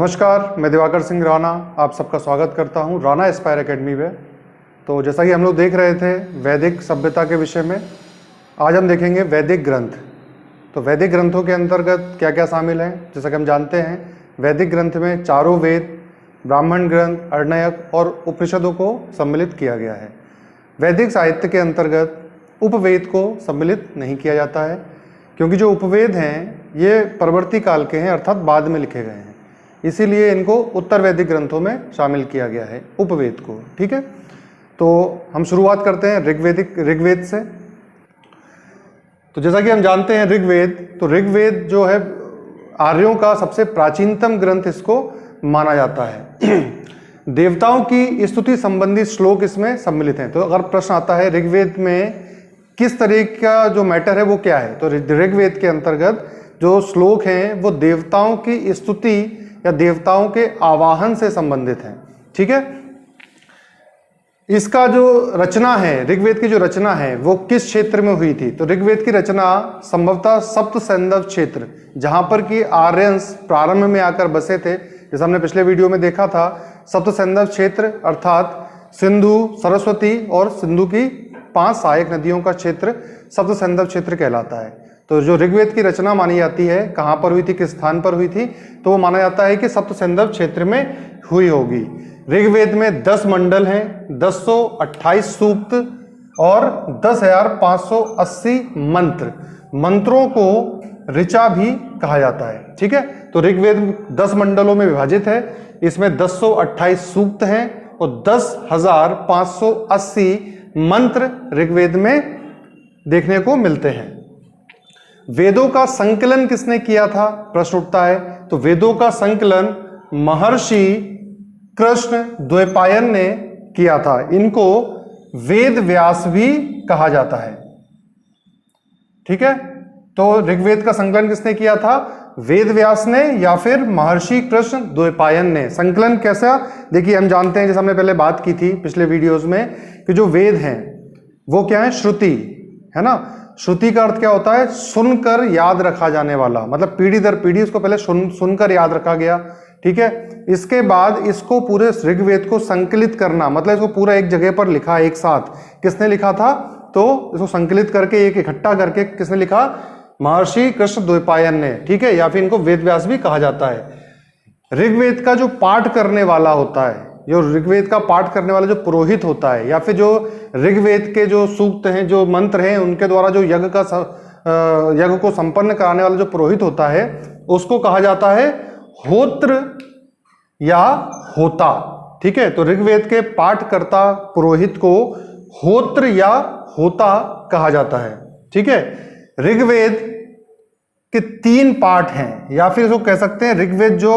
नमस्कार, मैं दिवाकर सिंह राणा आप सबका स्वागत करता हूं राणा एस्पायर एकेडमी में। तो जैसा कि हम लोग देख रहे थे वैदिक सभ्यता के विषय में, आज हम देखेंगे वैदिक ग्रंथ। तो वैदिक ग्रंथों के अंतर्गत क्या क्या शामिल हैं, जैसा कि हम जानते हैं वैदिक ग्रंथ में चारों वेद, ब्राह्मण ग्रंथ, अर्णयक और उपनिषदों को सम्मिलित किया गया है। वैदिक साहित्य के अंतर्गत उपवेद को सम्मिलित नहीं किया जाता है, क्योंकि जो उपवेद हैं ये परवर्ती काल के हैं, अर्थात बाद में लिखे गए हैं, इसीलिए इनको उत्तर वैदिक ग्रंथों में शामिल किया गया है उपवेद को। ठीक है, तो हम शुरुआत करते हैं ऋग्वेद से। तो जैसा कि हम जानते हैं तो ऋग्वेद जो है आर्यों का सबसे प्राचीनतम ग्रंथ इसको माना जाता है। देवताओं की स्तुति संबंधी श्लोक इसमें सम्मिलित हैं। तो अगर प्रश्न आता है ऋग्वेद में किस तरह का जो मैटर है वो क्या है, तो ऋग्वेद के अंतर्गत जो श्लोक हैं वो देवताओं की स्तुति या देवताओं के आवाहन से संबंधित हैं। ठीक है, इसका जो रचना है, ऋग्वेद की जो रचना है वो किस क्षेत्र में हुई थी, तो ऋग्वेद की रचना संभवतः सप्त सैंधव क्षेत्र, जहां पर कि आर्यंस प्रारंभ में आकर बसे थे, जैसा हमने पिछले वीडियो में देखा था। सप्त सैंधव क्षेत्र अर्थात सिंधु, सरस्वती और सिंधु की 5 सहायक नदियों का क्षेत्र सप्त सैंधव क्षेत्र कहलाता है। तो जो ऋग्वेद की रचना मानी जाती है कहाँ पर हुई थी, किस स्थान पर हुई थी, तो वो माना जाता है कि सप्त सैंधव क्षेत्र में हुई होगी। ऋग्वेद में 10 मंडल हैं, 1028 सूक्त और 10,580 मंत्र। मंत्रों को ऋचा भी कहा जाता है। ठीक है, तो ऋग्वेद 10 मंडलों में विभाजित है, इसमें 1028 सूक्त हैं और 10,580 मंत्र ऋग्वेद में देखने को मिलते हैं। वेदों का संकलन किसने किया था, प्रश्न उठता है। तो वेदों का संकलन महर्षि कृष्ण द्वैपायन ने किया था। इनको वेद व्यास भी कहा जाता है। ठीक है, तो ऋग्वेद का संकलन किसने किया था, वेद व्यास ने या फिर महर्षि कृष्ण द्वैपायन ने। संकलन कैसा, देखिए हम जानते हैं, जैसे हमने पहले बात की थी पिछले वीडियोस में, कि जो वेद हैं वो क्या है, श्रुति है ना। श्रुति का अर्थ क्या होता है, सुनकर याद रखा जाने वाला, मतलब पीढ़ी दर पीढ़ी उसको पहले सुनकर याद रखा गया। ठीक है, इसके बाद इसको पूरे ऋग्वेद को संकलित करना, मतलब इसको पूरा एक जगह पर लिखा एक साथ। किसने लिखा था, तो इसको संकलित करके एक इकट्ठा करके किसने लिखा, महर्षि कृष्ण द्वैपायन ने। ठीक है, या फिर इनको वेद व्यास भी कहा जाता है। ऋग्वेद का जो पाठ करने वाला होता है, जो ऋग्वेद का पाठ करने वाला जो पुरोहित होता है, या फिर जो ऋग्वेद के जो सूक्त हैं, जो मंत्र हैं, उनके द्वारा जो यज्ञ को संपन्न कराने वाला जो पुरोहित होता है, उसको कहा जाता है होत्र या होता। ठीक है, तो ऋग्वेद के पाठकर्ता पुरोहित को होत्र या होता कहा जाता है। ठीक है, ऋग्वेद के 3 पाठ हैं, या फिर इसको कह सकते हैं ऋग्वेद जो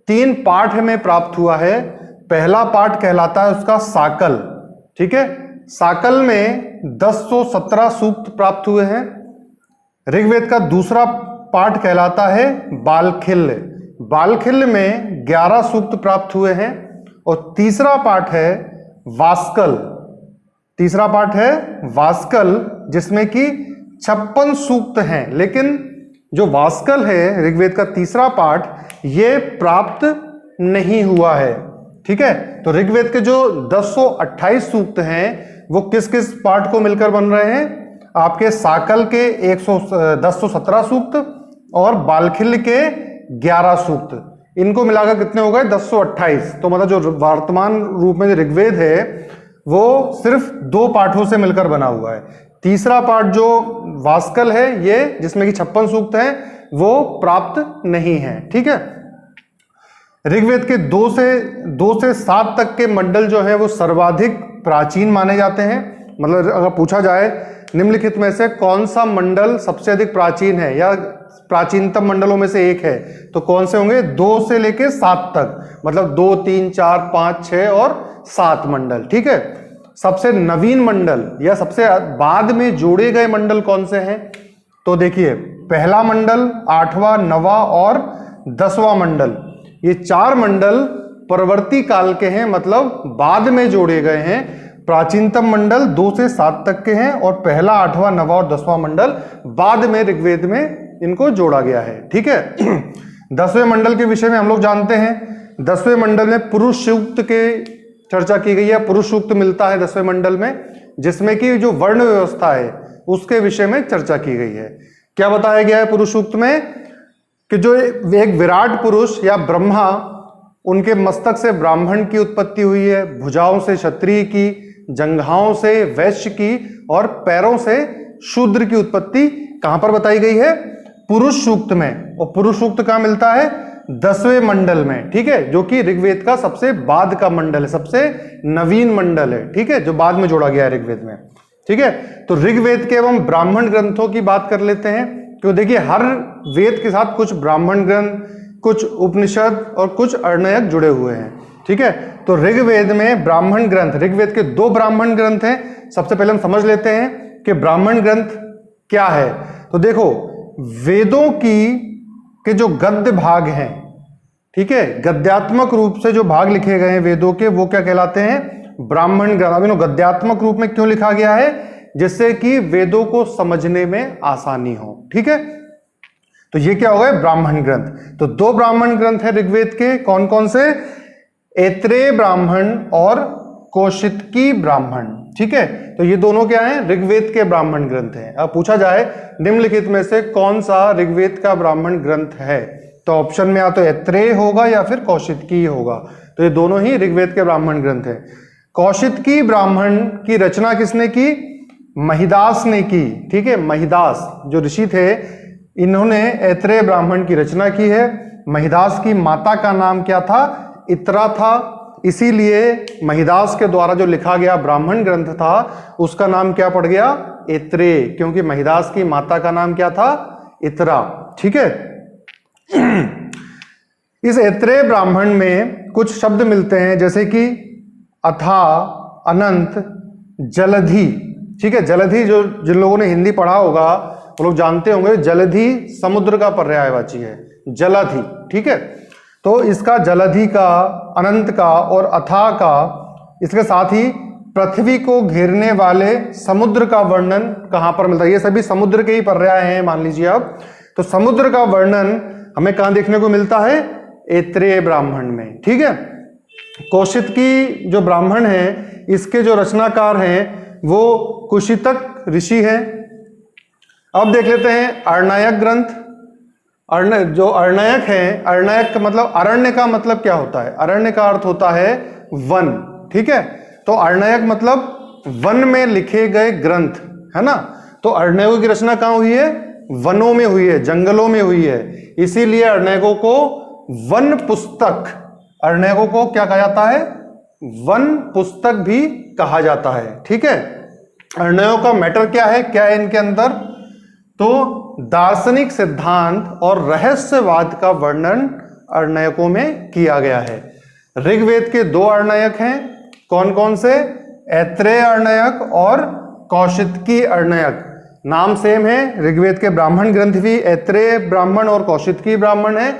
3 पाठ में प्राप्त हुआ है। पहला पाठ कहलाता है उसका साकल। ठीक है, साकल में 1017 सूक्त प्राप्त हुए हैं। ऋग्वेद का दूसरा पाठ कहलाता है बालखिल्य। बालखिल्य में 11 सूक्त प्राप्त हुए हैं। और तीसरा पाठ है वास्कल। तीसरा पाठ है वास्कल, जिसमें कि 56 सूक्त हैं। लेकिन जो वास्कल है ऋग्वेद का तीसरा पाठ, ये प्राप्त नहीं हुआ है। ठीक है, तो ऋग्वेद के जो 1028 सूक्त हैं वो किस किस पाठ को मिलकर बन रहे हैं, आपके साकल के 1017 सूक्त और बालखिल्य के 11 सूक्त। इनको मिलाकर कितने हो गए, 1028। तो मतलब जो वर्तमान रूप में जो ऋग्वेद है वो सिर्फ 2 पाठों से मिलकर बना हुआ है। तीसरा पाठ जो वास्कल है, ये जिसमें कि 56 सूक्त हैं, वो प्राप्त नहीं है। ठीक है, ऋग्वेद के 2 से 7 तक के मंडल जो है वो सर्वाधिक प्राचीन माने जाते हैं। मतलब अगर पूछा जाए निम्नलिखित में से कौन सा मंडल सबसे अधिक प्राचीन है या प्राचीनतम मंडलों में से एक है, तो कौन से होंगे, 2 से लेके 7 तक, मतलब 2, 3, 4, 5, 6 और 7 मंडल। ठीक है, सबसे नवीन मंडल या सबसे बाद में जोड़े गए मंडल कौन से हैं, तो देखिए पहला मंडल, 8वां, 9वां और 10वां मंडल, ये 4 मंडल परवर्ती काल के हैं, मतलब बाद में जोड़े गए हैं। प्राचीनतम मंडल 2 से 7 तक के हैं और पहला, 8वां, 9वां और 10वां मंडल बाद में ऋग्वेद में इनको जोड़ा गया है। ठीक है, 10वें मंडल के विषय में हम लोग जानते हैं, 10वें मंडल में पुरुष सूक्त के चर्चा की गई है। पुरुष सूक्त मिलता है 10वें मंडल में, जिसमें कि जो वर्ण व्यवस्था है उसके विषय में चर्चा की गई है। क्या बताया गया है पुरुष सूक्त में कि जो एक विराट पुरुष या ब्रह्मा, उनके मस्तक से ब्राह्मण की उत्पत्ति हुई है, भुजाओं से क्षत्रिय की, जंघाओं से वैश्य की और पैरों से शूद्र की उत्पत्ति कहां पर बताई गई है? पुरुष सूक्त में। और पुरुष सूक्त कहां मिलता है? 10वें मंडल में, ठीक है, जो कि ऋग्वेद का सबसे बाद का मंडल है, सबसे नवीन मंडल है, ठीक है, जो बाद में जोड़ा गया है ऋग्वेद में, ठीक है। तो ऋग्वेद के एवं ब्राह्मण ग्रंथों की बात कर लेते हैं। क्यों, देखिए हर वेद के साथ कुछ ब्राह्मण ग्रंथ, कुछ उपनिषद और कुछ अरण्यक जुड़े हुए हैं, ठीक है। तो ऋग्वेद में ब्राह्मण ग्रंथ, ऋग्वेद के 2 ब्राह्मण ग्रंथ हैं। सबसे पहले हम समझ लेते हैं कि ब्राह्मण ग्रंथ क्या है। तो देखो, वेदों के जो गद्य भाग हैं, ठीक है, गद्यात्मक रूप से जो भाग लिखे गए हैं वेदों के, वो क्या कहलाते हैं? ब्राह्मण ग्रंथ। अब इन्हों गद्यात्मक रूप में क्यों लिखा गया है? जिससे कि वेदों को समझने में आसानी हो, ठीक है। तो ये क्या हो गए? ब्राह्मण ग्रंथ। तो 2 ब्राह्मण ग्रंथ है ऋग्वेद के, कौन कौन से? ऐत्रेय ब्राह्मण और कौशितकी ब्राह्मण, ठीक है। तो ये दोनों क्या हैं? ऋग्वेद के ब्राह्मण ग्रंथ हैं। अब पूछा जाए निम्नलिखित में से कौन सा ऋग्वेद का ब्राह्मण ग्रंथ है, तो ऑप्शन में या तो ऐत्रेय होगा या फिर कौशितकी होगा। तो ये दोनों ही ऋग्वेद के ब्राह्मण ग्रंथ हैं। कौशितकी ब्राह्मण की रचना किसने की? महिदास ने की, ठीक है। महिदास जो ऋषि थे, इन्होंने ऐत्रेय ब्राह्मण की रचना की है। महिदास की माता का नाम क्या था? इत्रा था। इसीलिए महिदास के द्वारा जो लिखा गया ब्राह्मण ग्रंथ था, उसका नाम क्या पड़ गया? ऐत्रेय, क्योंकि महिदास की माता का नाम क्या था? इत्रा, ठीक है। इस ऐत्रेय ब्राह्मण में कुछ शब्द मिलते हैं, जैसे कि अथा, अनंत, जलधि, ठीक है। जलधि जो जिन लोगों ने हिंदी पढ़ा होगा वो लोग जानते होंगे, जलधि समुद्र का पर्यायवाची है, जलधि, ठीक है। तो इसका जलधि का, अनंत का और अथाह का, इसके साथ ही पृथ्वी को घेरने वाले समुद्र का वर्णन कहां पर मिलता है? ये सभी समुद्र के ही पर्याय हैं, मान लीजिए आप। तो समुद्र का वर्णन हमें कहां देखने को मिलता है? ऐत्रेय ब्राह्मण में, ठीक है। कौशितकी जो ब्राह्मण है, इसके जो रचनाकार हैं वो कुशितक ऋषि हैं। अब देख लेते हैं अरण्यक ग्रंथ। जो अरण्यक है, अरण्यक का मतलब, अरण्य का मतलब क्या होता है? अरण्य का अर्थ होता है वन, ठीक है। तो अरण्यक मतलब वन में लिखे गए ग्रंथ, है ना। तो अरण्यकों की रचना कहां हुई है? वनों में हुई है, जंगलों में हुई है। इसीलिए अरण्यकों को वन पुस्तक, अरण्यकों को क्या कहा जाता है? वन पुस्तक भी कहा जाता है, ठीक है। अरण्यों का मैटर क्या है, क्या है इनके अंदर? तो दार्शनिक सिद्धांत और रहस्यवाद का वर्णन अरण्यकों में किया गया है। ऋग्वेद के 2 अरण्यक हैं, कौन कौन से? ऐत्रेय अरण्यक और कौशितकी अरण्यक। नाम सेम है, ऋग्वेद के ब्राह्मण ग्रंथ भी ऐत्रेय ब्राह्मण और कौशितकी ब्राह्मण है,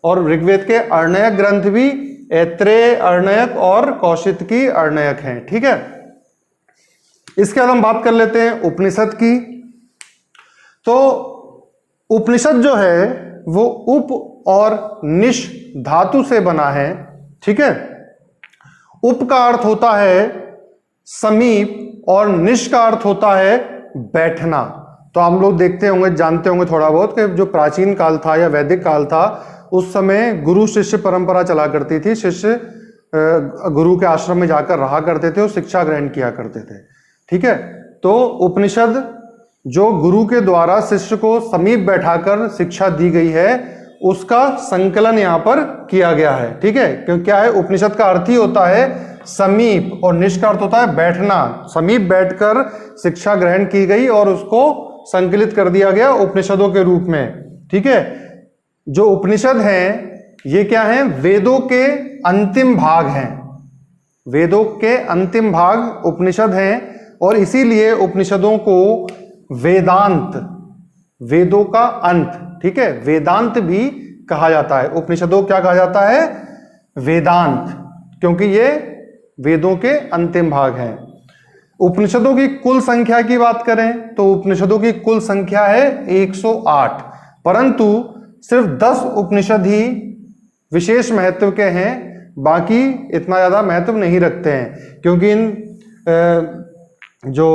और ऋग्वेद के अरण्यक ग्रंथ भी ऐत्रेय अरण्यक और कौशितकी अरण्यक हैं, ठीक है। इसके बाद हम बात कर लेते हैं उपनिषद की। तो उपनिषद जो है वो उप और निष धातु से बना है, ठीक है। उप का अर्थ होता है समीप और निष का अर्थ होता है बैठना। तो हम लोग देखते होंगे, जानते होंगे थोड़ा बहुत कि जो प्राचीन काल था या वैदिक काल था, उस समय गुरु शिष्य परंपरा चला करती थी। शिष्य गुरु के आश्रम में जाकर रहा करते थे और शिक्षा ग्रहण किया करते थे, ठीक है। तो उपनिषद जो गुरु के द्वारा शिष्य को समीप बैठाकर शिक्षा दी गई है, उसका संकलन यहां पर किया गया है, ठीक है। क्योंकि क्या है, उपनिषद का अर्थ ही होता है समीप और निष का अर्थ होता है बैठना। समीप बैठकर शिक्षा ग्रहण की गई और उसको संकलित कर दिया गया उपनिषदों के रूप में, ठीक है। जो उपनिषद हैं ये क्या हैं? वेदों के अंतिम भाग हैं। वेदों के अंतिम भाग उपनिषद हैं और इसीलिए उपनिषदों को वेदांत, वेदों का अंत, ठीक है, वेदांत भी कहा जाता है। उपनिषदों क्या कहा जाता है? वेदांत, क्योंकि ये वेदों के अंतिम भाग हैं। उपनिषदों की कुल संख्या की बात करें तो उपनिषदों की कुल संख्या है 108, परंतु सिर्फ 10 उपनिषद ही विशेष महत्व के हैं, बाकी इतना ज्यादा महत्व नहीं रखते हैं, क्योंकि इन जो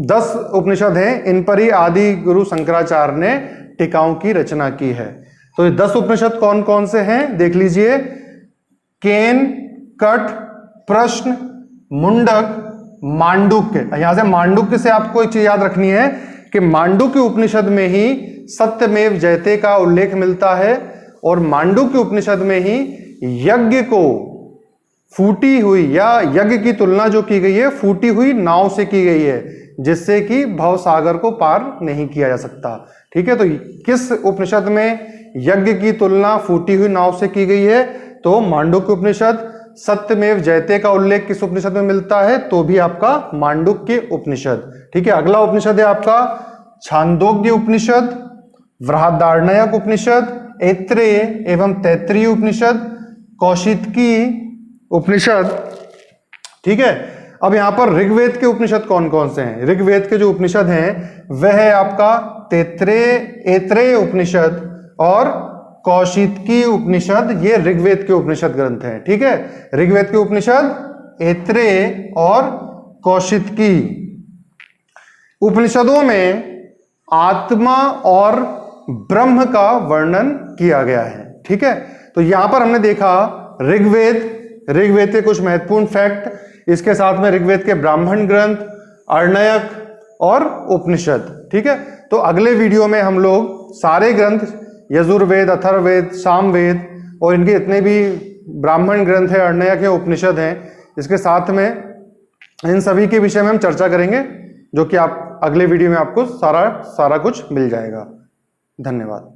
10 उपनिषद हैं इन पर ही आदि गुरु शंकराचार्य ने टीकाओं की रचना की है। तो ये 10 उपनिषद कौन कौन से हैं देख लीजिए। केन, कठ, प्रश्न, मुंडक, मांडुक्य। यहां से मांडुक्य से आपको एक चीज याद रखनी है कि मांडुक्य उपनिषद में ही सत्यमेव जयते का उल्लेख मिलता है, और मांडुक्य उपनिषद में ही यज्ञ को फूटी हुई या यज्ञ की तुलना जो की गई है फूटी हुई नाव से की गई है, जिससे कि भव सागर को पार नहीं किया जा सकता। ठीक है, तो किस उपनिषद में यज्ञ की तुलना फूटी हुई नाव से की गई है? तो मांडुक्य उपनिषद। सत्यमेव जयते का उल्लेख किस उपनिषद में मिलता है? तो भी आपका मांडुक्य उपनिषद। ठीक है, अगला उपनिषद है आपका छांदोग्य उपनिषद, बृहदारण्यक उपनिषद, ऐत्रेय एवं तैत्तिरीय उपनिषद, कौशितकी उपनिषद। ठीक है, अब यहां पर ऋग्वेद के उपनिषद कौन कौन से हैं? ऋग्वेद के जो उपनिषद हैं वह है आपका ऐत्रेय उपनिषद और कौशितकी उपनिषद। ये ऋग्वेद के उपनिषद ग्रंथ हैं। ठीक है, ऋग्वेद के उपनिषद ऐत्रेय और कौशितकी। उपनिषदों में आत्मा और ब्रह्म का वर्णन किया गया है। ठीक है, तो यहां पर हमने देखा ऋग्वेद के कुछ महत्वपूर्ण फैक्ट, इसके साथ में ऋग्वेद के ब्राह्मण ग्रंथ, आरण्यक और उपनिषद। ठीक है, तो अगले वीडियो में हम लोग सारे ग्रंथ यजुर्वेद, अथर्ववेद, सामवेद और इनके जितने भी ब्राह्मण ग्रंथ है, आरण्यक है, उपनिषद हैं, इसके साथ में इन सभी के विषय में हम चर्चा करेंगे, जो कि आप अगले वीडियो में आपको सारा कुछ मिल जाएगा। धन्यवाद।